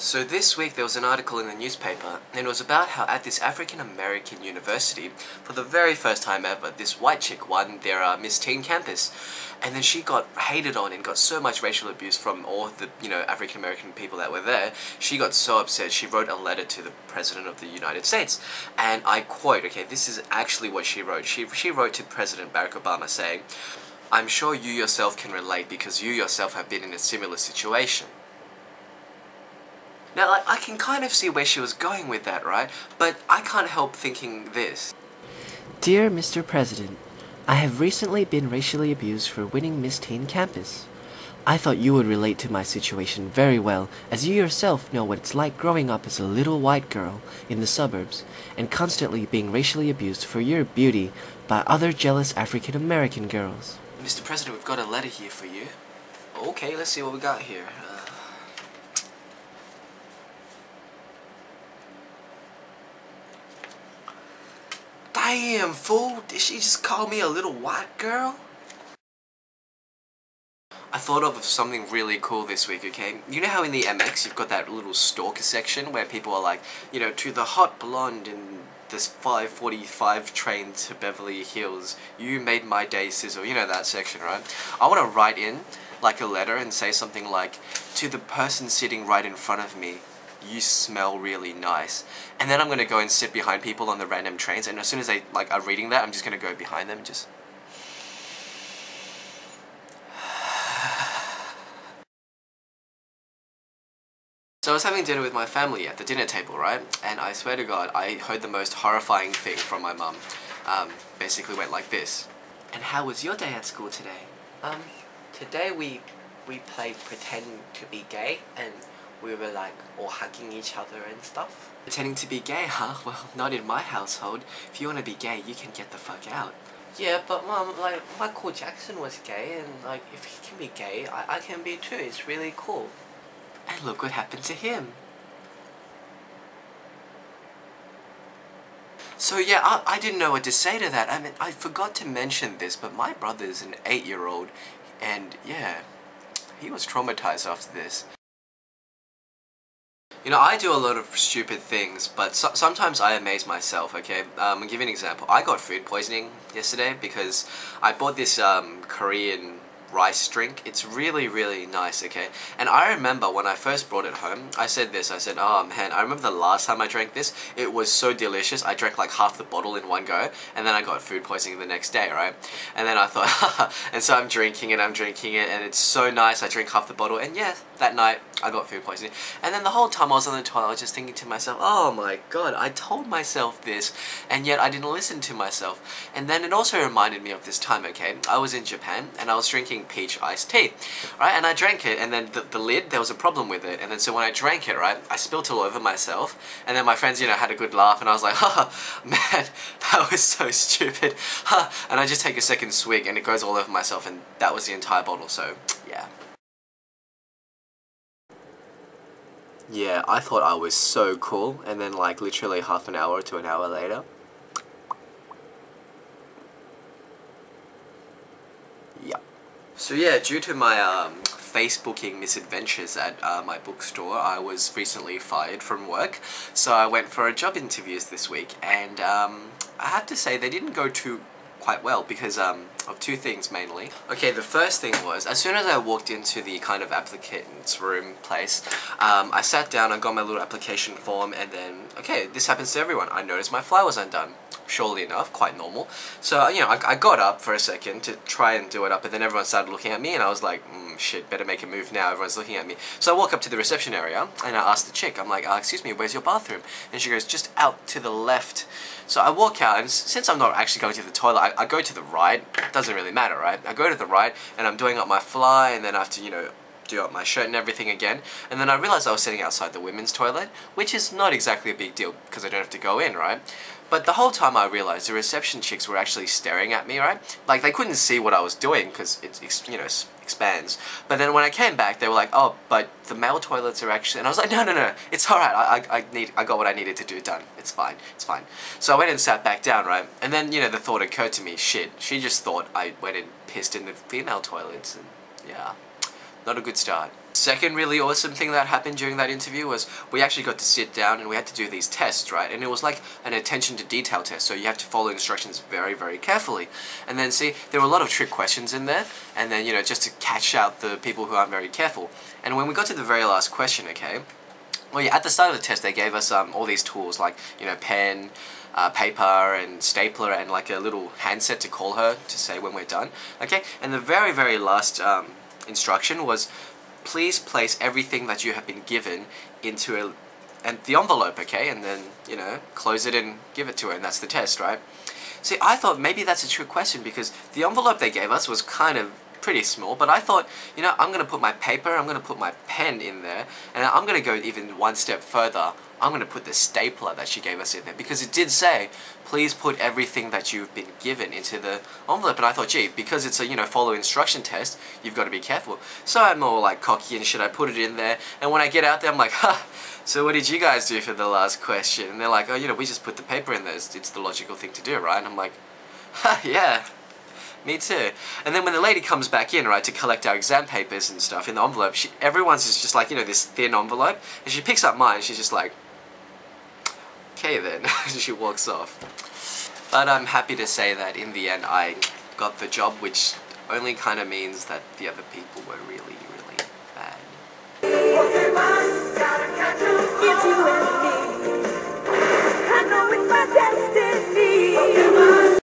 So this week there was an article in the newspaper, and it was about how at this African American university, for the very first time ever, this white chick won their Miss Teen campus, and then she got hated on and got so much racial abuse from all the African American people that were there. She got so upset she wrote a letter to the President of the United States, and I quote, okay, this is actually what she wrote. She wrote to President Barack Obama saying, "I'm sure you yourself can relate because you yourself have been in a similar situation." Now, like, I can kind of see where she was going with that, right? But I can't help thinking this. Dear Mr. President, I have recently been racially abused for winning Miss Teen Campus. I thought you would relate to my situation very well, as you yourself know what it's like growing up as a little white girl in the suburbs and constantly being racially abused for your beauty by other jealous African American girls. Mr. President, we've got a letter here for you. Okay, let's see what we got here. Damn, fool! Did she just call me a little white girl? I thought of something really cool this week, okay? You know how in the MX you've got that little stalker section where people are like, to the hot blonde in this 5:45 train to Beverly Hills, you made my day sizzle. You know that section, right? I want to write in like a letter and say something like, to the person sitting right in front of me, you smell really nice. And then I'm going to go and sit behind people on the random trains, and as soon as they are reading that, I'm just going to go behind them and just... So I was having dinner with my family at the dinner table, right? And I swear to God, I heard the most horrifying thing from my mum. Basically went like this. "And how was your day at school today?" Today we played pretend to be gay, and we were like all hugging each other and stuff. Pretending to be gay, huh? Well, not in my household. If you want to be gay, you can get the fuck out. Yeah, but Mom, like, Michael Jackson was gay, and like, if he can be gay, I can be too. It's really cool. And look what happened to him. So yeah, I didn't know what to say to that. I mean, I forgot to mention this, but my brother's an 8-year-old, and yeah, he was traumatized after this. I do a lot of stupid things, but sometimes I amaze myself, okay? I'll give you an example. I got food poisoning yesterday because I bought this Korean rice drink. It's really, really nice, okay? And I remember when I first brought it home, I said, oh man, I remember the last time I drank this, it was so delicious. I drank like half the bottle in one go, and then I got food poisoning the next day, right? And then I thought, haha, and so I'm drinking it, and it's so nice. I drink half the bottle, and yeah, that night I got food poisoning. And then the whole time I was on the toilet, I was just thinking to myself, oh my God, I told myself this, and yet I didn't listen to myself. And then it also reminded me of this time, okay? I was in Japan, and I was drinking peach iced tea, right? And I drank it, and then the lid, there was a problem with it, and then so when I drank it, right, I spilled it all over myself, and then my friends, had a good laugh, and I was like, haha, man, that was so stupid, huh? And I just take a second swig, and it goes all over myself, and that was the entire bottle, so, yeah. Yeah, I thought I was so cool, and then like literally half an hour to an hour later. Yeah. So yeah, due to my Facebooking misadventures at my bookstore, I was recently fired from work. So I went for a job interviews this week, and I have to say they didn't go too quite well because of two things mainly. Okay, the first thing was, as soon as I walked into the kind of applicant's room place, I sat down, I got my little application form, and then, okay, this happens to everyone. I noticed my fly was undone. Surely enough, quite normal. So, I got up for a second to try and do it up, but then everyone started looking at me, and I was like, shit, better make a move now, everyone's looking at me. So I walk up to the reception area, and I ask the chick, I'm like, excuse me, where's your bathroom? And she goes, just out to the left. So I walk out, and since I'm not actually going to the toilet, I go to the right. It doesn't really matter, right? I go to the right, and I'm doing up my fly, and then I have to, do up my shirt and everything again, and then I realized I was sitting outside the women's toilet, which is not exactly a big deal because I don't have to go in, right? But the whole time I realized the reception chicks were actually staring at me, right? Like they couldn't see what I was doing because it expands. But then when I came back, they were like, oh, but the male toilets are actually, and I was like, no, it's alright, I got what I needed to do done, it's fine. So I went and sat back down, right? And then, the thought occurred to me, shit, she just thought I went and pissed in the female toilets, and yeah. Not a good start. Second really awesome thing that happened during that interview was we actually got to sit down and we had to do these tests, right? And it was like an attention to detail test, so you have to follow instructions very, very carefully. And then see, there were a lot of trick questions in there, and then, you know, just to catch out the people who aren't very careful. And when we got to the very last question, okay, well, yeah, at the start of the test they gave us all these tools like, you know, pen, paper and stapler and like a little handset to call her to say when we're done, okay? And the very, very last instruction was, please place everything that you have been given into the envelope, okay? And then, you know, close it and give it to her, and that's the test, right? See, I thought maybe that's a trick question because the envelope they gave us was kind of pretty small, but I thought, you know, I'm going to put my paper, I'm going to put my pen in there, and I'm going to go even one step further. I'm going to put the stapler that she gave us in there because it did say, please put everything that you've been given into the envelope. And I thought, gee, because it's a, you know, follow instruction test, you've got to be careful. So I'm all like cocky and shit, I put it in there, and when I get out there, I'm like, ha, so what did you guys do for the last question? And they're like, oh, you know, we just put the paper in there, it's the logical thing to do, right? And I'm like, ha, yeah. Me too. And then when the lady comes back in, right, to collect our exam papers and stuff in the envelope, everyone's is just like, you know, this thin envelope, and she picks up mine, and she's just like, okay then, she walks off. But I'm happy to say that in the end I got the job, which only kind of means that the other people were really, really bad.